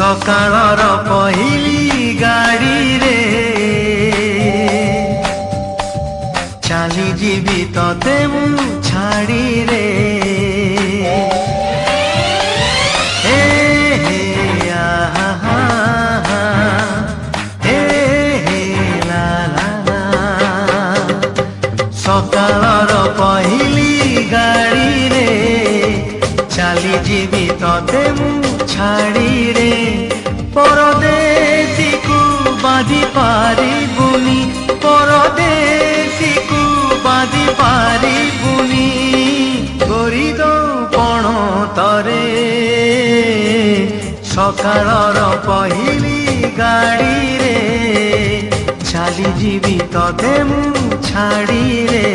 सकाळर पहिली गाड़ी रे चाली जीवी तते मु छाड़ी रे हे हे आहा हे हे ला ला ला सकाळर पहिली गाड़ी रे चाली जीवी तते मु छाड़ी रे परदेसी को बांधी पारिबुनी परदेसी को बांधी पारिबुनी गोरी दो पण तरे सकाळर पहिली गाड़ी रे चाली जीवी तते मु छाड़ी रे।